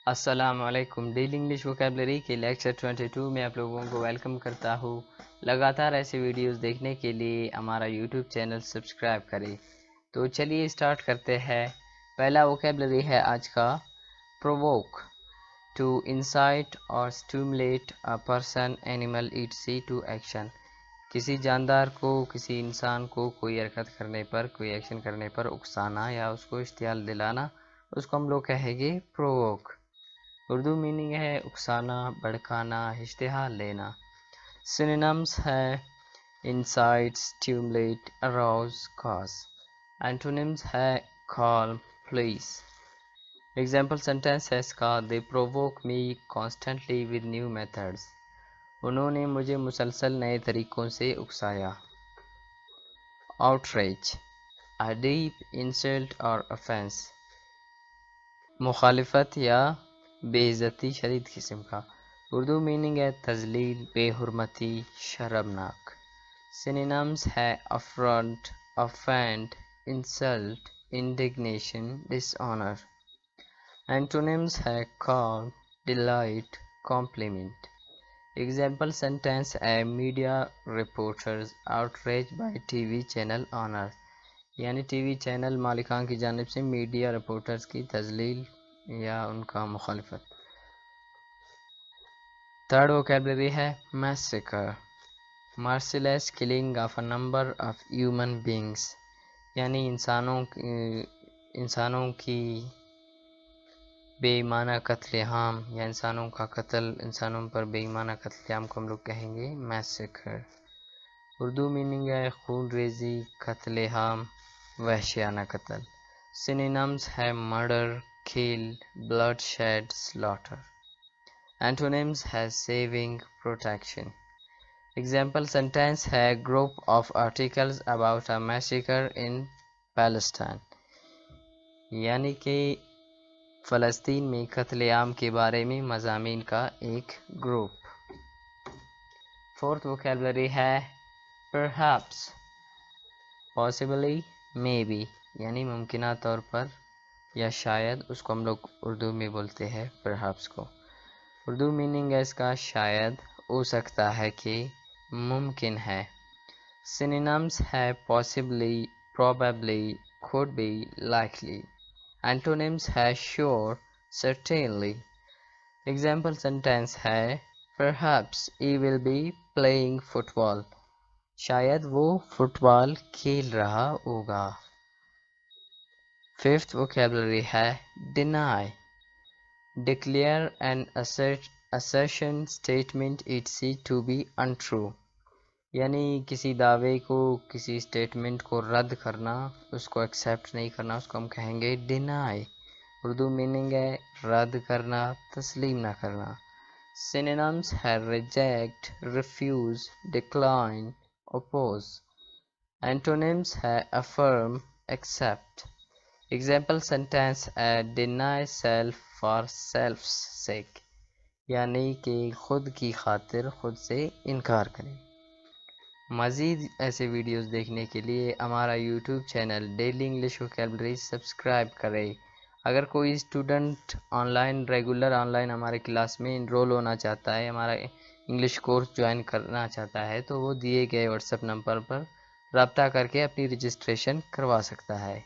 السلام علیکم. Daily English vocabulary کے لیکچر 22 میں آپ لوگوں کو ویلکم کرتا ہوں. لگاتار ایسے ویڈیوز دیکھنے کے لیے ہمارا یوٹیوب چینل سبسکرائب کریں. تو چلیے اسٹارٹ کرتے ہیں. پہلا ووکیبلری ہے آج کا پرووک. ٹو انسائٹ اور stimulate a person animal etc to action. کسی جاندار کو کسی انسان کو کوئی حرکت کرنے پر کوئی ایکشن کرنے پر اکسانا یا اس کو اشتعال دلانا، اس کو ہم لوگ کہیں گے پرووک. اردو میننگ ہے اکسانا، بھڑکانا، اشتعال لینا. سینونیمز ہے incite, stimulate, arouse, cause. Antonyms ہے کالم، پلیس. ایگزامپل سینٹینس ہے اس کا they provoke me constantly with new methods. انہوں نے مجھے مسلسل نئے طریقوں سے اکسایا. آؤٹریج، اے ڈیپ انسلٹ اور offense. مخالفت یا بے عزتی شدید قسم کا. اردو میننگ ہے تذلیل، بے حرمتی، شرمناک. سینونیمز ہے affront, offend، insult, indignation, dishonour. Antonyms ہے calm, delight, compliment. Example sentence ہے media reporters outraged by T V channel owner. یعنی ٹی وی چینل مالکان کی جانب سے میڈیا رپورٹرز کی تذلیل یا ان کا مخالفت. تھرڈ ووکیبلری ہے massacre. Merciless killing of a number of human beings. یعنی انسانوں کی بے ایمانہ قتل عام یا انسانوں کا قتل، انسانوں پر بے ایمانہ قتل عام کو ہم لوگ کہیں گے میسیکر. اردو میننگ ہے خون ریزی، قتل عام، وحشیانہ قتل. سینونیمز ہے مرڈر، کل، بلڈ شیڈ، سلاٹر. اینٹونیمز ہے سیونگ، پروٹیکشن. ایگزامپل سینٹینس ہے group of articles about a massacre in Palestine. یعنی کہ فلسطین میں قتل عام کے بارے میں مضامین کا ایک گروپ. فورتھ ووکیبلری ہے perhaps. possibly، maybe یعنی ممکنہ طور پر یا شاید، اس کو ہم لوگ اردو میں بولتے ہیں perhaps کو. اردو میننگ ہے اس کا شاید، ہو سکتا ہے کہ، ممکن ہے. سینونیمز ہے possibly، probably، could be، likely. اینٹونیمز ہے sure، certainly. ایگزامپل سینٹینس ہے perhaps he will be playing football. شاید وہ فٹ بال کھیل رہا ہوگا. ففتھ ووکیبلری ہے deny. declare an assertion statement etc to be untrue. یعنی کسی دعوے کو، کسی اسٹیٹمنٹ کو رد کرنا، اس کو ایکسیپٹ نہیں کرنا، اس کو ہم کہیں گے deny. اردو میننگ ہے رد کرنا، تسلیم نہ کرنا. سینونیمز ہے ریجیکٹ، ریفیوز، ڈکلائن، oppose. اینٹونیمز ہے affirm، accept. ایگزامپل سینٹینس ہے deny self for self's sake. یعنی کہ خود کی خاطر خود سے انکار کریں. مزید ایسے ویڈیوز دیکھنے کے لیے ہمارا YouTube channel daily English vocabulary subscribe کریں. اگر کوئی اسٹوڈنٹ ریگولر آن لائن ہمارے کلاس میں انرول ہونا چاہتا ہے، ہمارا انگلش کورس جوائن کرنا چاہتا ہے، تو وہ دیے گئے واٹس ایپ نمبر پر رابطہ کر کے اپنی رجسٹریشن کروا سکتا ہے.